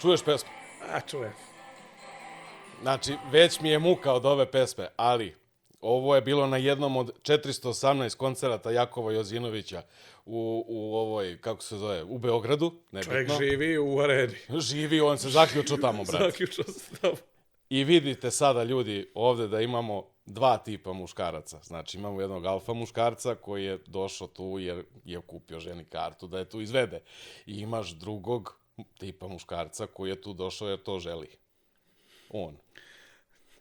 Čuješ pesmu? Čujem. Znači, već mi je muka od ove pesme, ali ovo je bilo na jednom od 418 koncerata Jakova Jozinovića u ovoj, kako se zove, u Beogradu. Čovjek živi u areni. Živi, on se zaključao tamo, brate. Zaključao se tamo. I vidite sada, ljudi, ovde da imamo dva tipa muškaraca. Znači, imamo jednog alfa muškarca koji je došao tu jer je kupio ženi kartu da je tu izvede. I imaš drugog tipa muškarca koji je tu došao jer to želi. On.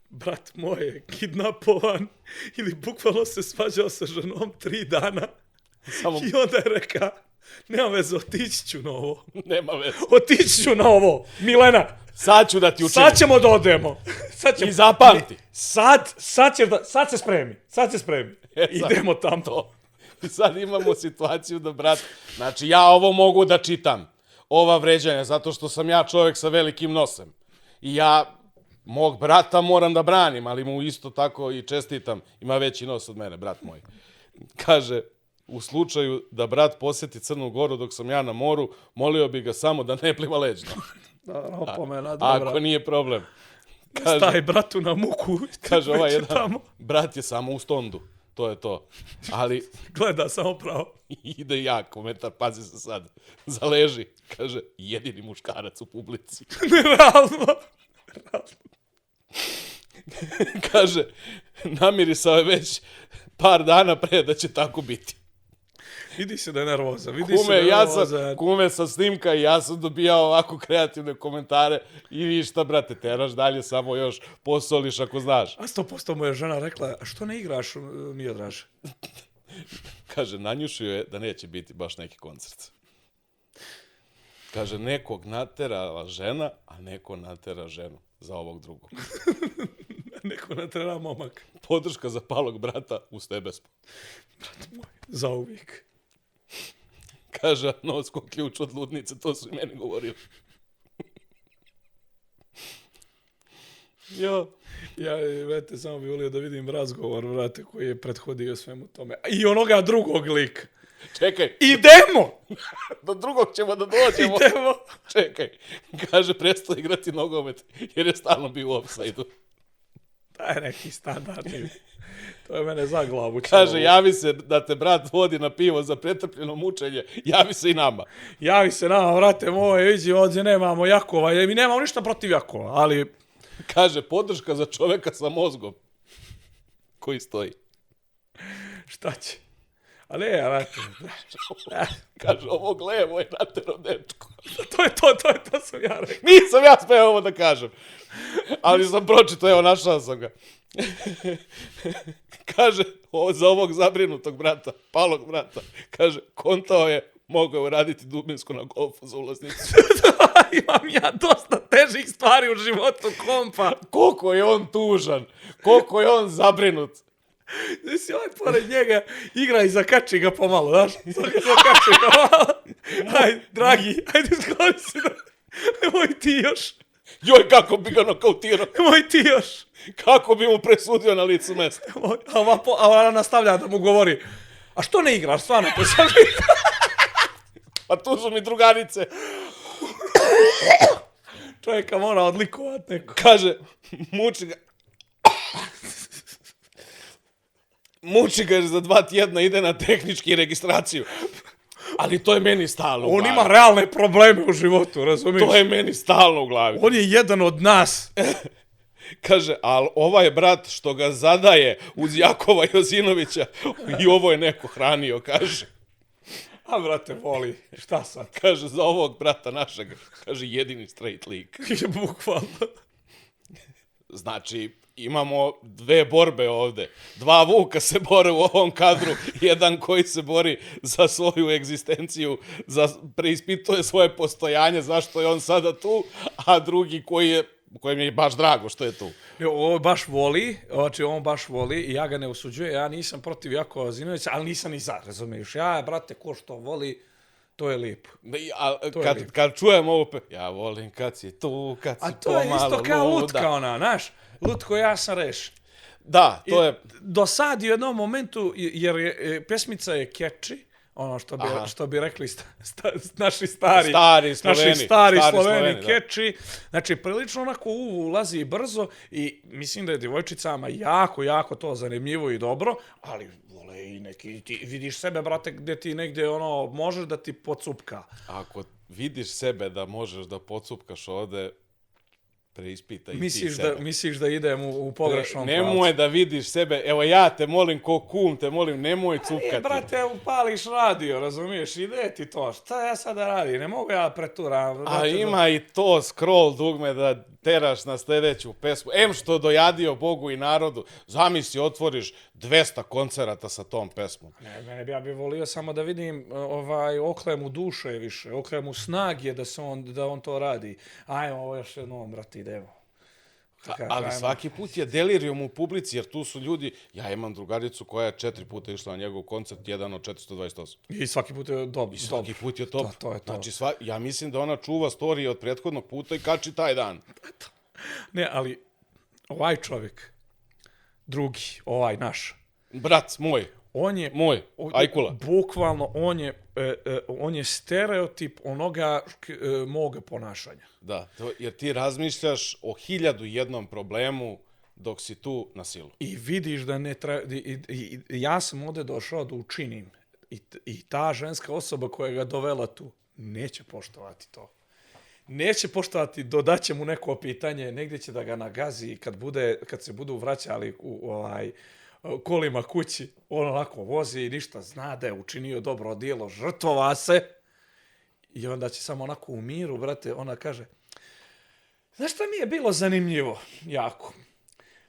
Brat moj je kidnapovan ili bukvalno se svađao sa ženom 3 dana i onda je rekao, nema veze, otići ću na ovo. Nema veze. Otići ću na ovo, Milena. Sad ću da ti učinim. Sad ćemo da odemo. I zapamti. Sad se spremi. Idemo tamo. I sad imamo situaciju da, brat, znači ja ovo mogu da čitam. Ova vređanja, zato što sam ja čovjek sa velikim nosem. I ja mog brata moram da branim, ali mu isto tako i čestitam. Ima veći nos od mene, brat moj. Kaže, u slučaju da brat posjeti Crnu Goru dok sam ja na moru, molio bi ga samo da ne pliva leđno. Opomena, dobra. Ako nije problem. Kaže, staj bratu na muku. Kaže, ovaj jedan brat je samo u stondu. To je to. Ali gleda samo pravo. Ide ja, komentar, pazi se sad. Zaleži. Kaže, jedini muškarac u publici. Realno. Kaže, namirisao je već par dana pre da će tako biti. Vidi se da je nervoza. Kume sa snimka i ja sam dobijao ovako kreativne komentare i vidiš šta, brate, teraš dalje, samo još posoliš ako znaš. A 100% mu je žena rekla, što ne igraš, Miodraže? Kaže, nanjušio je da neće biti baš neki koncert. Kaže, nekog naterala žena, a neko natera ženu za ovog drugog. Neko natera momak. Podrška za palog brata uz tebe smo. Brat moj, zauvijek. Kaže, nosko ključ od ludnice, to su i meni govorili. Jo. Ja, vrate, samo bi volio da vidim razgovor, vrate, koji je prethodio svemu tome. I onoga drugog lika. Čekaj. Idemo! Do drugog ćemo da dođemo. Idemo. Čekaj. Kaže, prestao igrati nogomet, jer je stalno bio u offside-u. Da je neki standardni. To je mene za glavu. Kaže, javi se da te brat vodi na pivo za pretrpljeno mučenje. Javi se i nama. Javi se nama, vrate moje, vidi, ovdje nemamo Jakova. Mi nemamo ništa protiv Jakova, ali... Kaže, podrška za čoveka sa mozgom. Koji stoji. Šta će? A ne, vrate. Kaže, ovog levo je natero dečko. To sam ja rekao. Nisam ja smeo ovo da kažem. Ali sam pročito, evo, našao sam ga. Kaže, za ovog zabrinutog brata, palog brata, kaže, kontao je, mogao je raditi dubinsko na golfu za ulaznicu. Imam ja dosta težih stvari u životu, kompa. Koliko je on tužan, koliko je on zabrinut. Znači, ovaj pored njega igra i zakači ga pomalo, znaš? Zakači ga pomalo. Ajde, dragi, ajde skloni se. Nemoj ti još. Joj, kako bi ga nokautirao. Nemoj ti još. Kako bi mu presudio na licu mesta. A ona nastavlja da mu govori, a što ne igraš, stvarno, to sam Pa tu su mi drugarice. Čovjeka mora odlikovat neko. Kaže, muči ga. Muči ga jer za 2 tjedna ide na tehnički registraciju. Ali to je meni stalno u glavi. On ima realne probleme u životu, razumiješ? To je meni stalno u glavi. On je jedan od nas. Kaže, ali ovaj brat što ga zadaje uz Jakova Jozinovića i ovo je neko hranio, kaže. A, brate, voli, šta sad? Kaže, za ovog brata našeg, kaže, jedini straight lik. Bukvalno. Znači, imamo 2 borbe ovde. 2 Vuka se bore u ovom kadru. Jedan koji se bori za svoju egzistenciju, preispituje svoje postojanje, zašto je on sada tu, a drugi kojem je baš drago što je tu. On baš voli, znači on baš voli i ja ga ne osuđujem, ja nisam protiv Jakova Jozinovića, ali nisam ni za, razumiješ? Ja, brate, ko što voli, to je lijepo. Kad čujem ovo, ja volim kad si tu, kad si pomalo luda. A to je isto kao lutka ona, znaš? Lutko, ja sam rešen. Da, to je... Do sad u jednom momentu, jer pesmica je catchy, ono Aha. što bi rekli naši stari Sloveni. naši stari Sloveni Sloveni, da. keči. Znači, prilično onako ulazi brzo i mislim da je djevojčicama jako to zanimljivo i dobro, ali vole i neki, ti vidiš sebe, brate, gdje ti negdje ono, možeš da ti pocupka. Ako vidiš sebe da možeš da pocupkaš ovde, preispitaj i ti Misliš sebe. da idem u pogrešnom pravcu? Nemoj da vidiš sebe, evo ja te molim ko kum, te molim, nemoj cupkati. Brate, upališ radio, razumiješ, ide ti to, šta ja sada radim, ne mogu ja preturam. A ima i to scroll dugme da teraš na sljedeću pesmu. Em što dojadio Bogu i narodu, zamisli, otvoriš 200 koncerata sa tom pesmom. Ne, ja bih volio samo da vidim oklemu duše više, oklemu snage da on to radi. Ajmo, ovo još jednom, brate, idemo. Ali svaki put je delirium u publici, jer tu su ljudi, ja imam drugaricu koja je 4 puta išla na njegov koncert, jedan od 428. I svaki put je dobro. I svaki put je top. To je to. Znači, ja mislim da ona čuva storije od prethodnog puta i kači taj dan. Ne, ali ovaj čovjek, drugi, ovaj naš, Brat moj. on je... Moj, Ajkula. Bukvalno, on je stereotip onoga moga ponašanja. Da, jer ti razmišljaš o 1001 problemu dok si tu na silu. I vidiš da ne treba... Ja sam ovdje došao da učinim. I ta ženska osoba koja ga dovela tu neće poštovati to. Neće poštovati, dodaće mu neko pitanje, negdje će da ga nagazi kad se budu vraćali u kolima kući, on onako vozi i ništa, zna da je učinio dobro djelo, žrtvova se i onda će samo onako u miru, brate, ona kaže, znaš šta mi je bilo zanimljivo jako?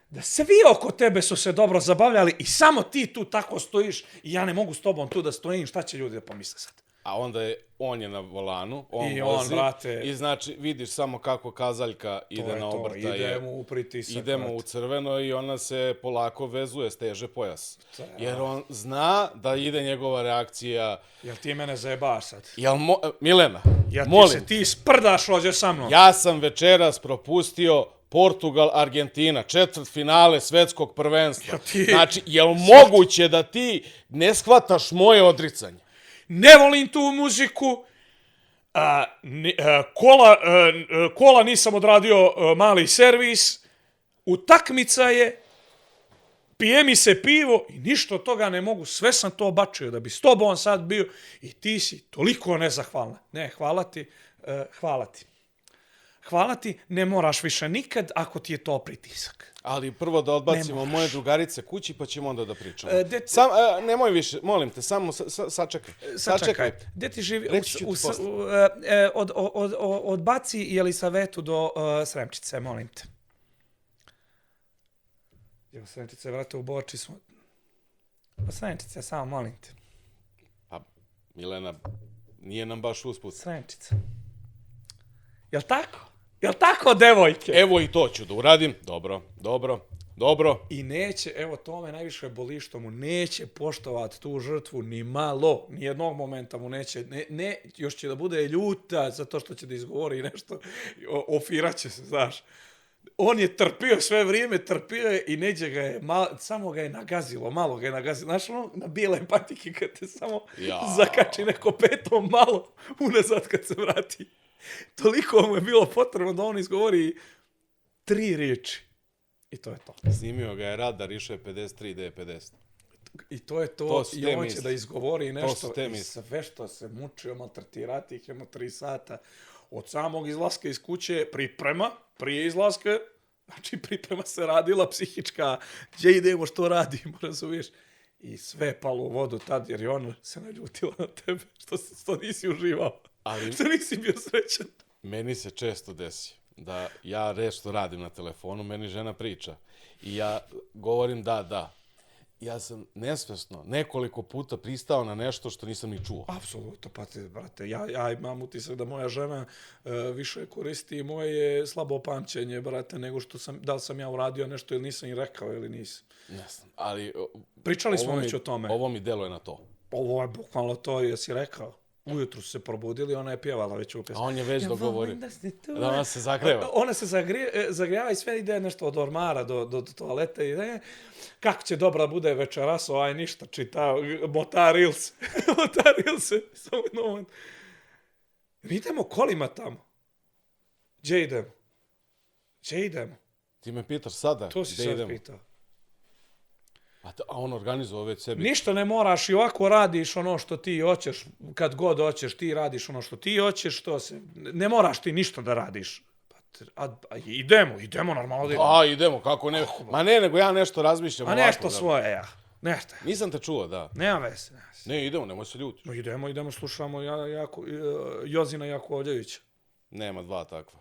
Da svi oko tebe su se dobro zabavljali i samo ti tu tako stojiš i ja ne mogu s tobom tu da stojim, šta će ljudi da pomisle sad? A onda on je na volanu, on I vozi brate, i znači vidiš samo kako kazaljka ide na obrtaje. Idemo u pritisak. Idemo u crveno i ona se polako vezuje, steže pojas. Jer on zna da ide njegova reakcija. Jel ti mene zajebaš sad? Milena, Ja molim. ti sprdaš ovdje sa mnom. Ja sam večeras propustio Portugal-Argentina, četvrtfinale svetskog prvenstva. Znači, je li moguće da ti ne shvataš moje odricanje? Ne volim tu muziku, kola nisam odradio mali servis, utakmica je, pije mi se pivo i ništa od toga ne mogu, sve sam to bačio da bi s tobom sad bio i ti si toliko nezahvalna. Ne, hvala ti. Hvala ti, ne moraš više nikad ako ti je to pritisak. Ali prvo da odbacimo moje drugarice kući, pa ćemo onda da pričamo. Nemoj više, molim te, samo sačekaj. Gdje ti živi? Reći ću ti posle. Odbaci Jelisavetu do Sremčice, molim te. Sremčice, vrate, u Borči smo. Sremčice, samo molim te. Pa, Milena, nije nam baš usput. Sremčica. Jel tako? Jel tako, devojke? Evo i to ću da uradim. Dobro. I neće, evo to me najviše boli što mu neće poštovati tu žrtvu ni malo, ni jednog momenta mu neće, još će da bude ljuta zato što će da izgovori nešto, ofiraće se, znaš. On je trpio sve vrijeme, i neđe ga je, samo ga je nagazilo, malo ga je nagazilo. Znaš, ono, na bijele patike kad te samo zakači neko petom malo unazad kad se vrati. Toliko mu je bilo potrebno da on izgovori 3 riječi. I to je to. Snimio ga je radar, išao je 53 D50. I to je to. I on će da izgovori nešto. I sve što se mučio maltretirati ih jedno 3 sata. Od samog izlaska iz kuće, priprema, prije izlaska, znači priprema se radila psihička, gdje idemo, što radimo, razumiješ? I sve palo u vodu tad, jer je on se naljutila na tebe, što nisi uživao. Što nisi bio srećan. Meni se često desi da ja nešto radim na telefonu, meni žena priča i ja govorim da. Ja sam nesvesno nekoliko puta pristao na nešto što nisam ni čuo. Apsolutno, pa te, brate, ja imam utisak da moja žena više koristi moje slabo pamćenje, brate, nego da li sam ja uradio nešto ili nisam i rekao ili nisam. Ne znam, ali... Pričali smo već o tome. Ovo mi deluje na to. Ovo je bukvalno to, jesi rekao. ujutru su se probudili, ona je pjevala već u pjesmu. A on je već dogovorio. Da ona se zagreva. Ona se zagrijava i sve ide nešto od ormara do toalete i kako će dobra bude večeras, ništa čita, mota Reels. Mota Reels, samo jedno moment. Mi idemo kolima tamo. Gdje idemo? Gdje idemo? Ti me pitaš sada, To si gde sad idemo? pitao. A on organizuje već sebi. Ništa ne moraš i ovako radiš ono što ti hoćeš, kad god hoćeš ti radiš ono što ti hoćeš, ne moraš ti ništa da radiš. Idemo normalno da idemo. Idemo, kako ne. Ma ne, nego ja nešto razmišljam A ovako. nešto svoje, ja. Nešto. Nisam te čuo, da. Nema veze. Ne, idemo, nemoj se ljuti. Idemo, slušamo Jozina Jakovljevića. Nema dva takva.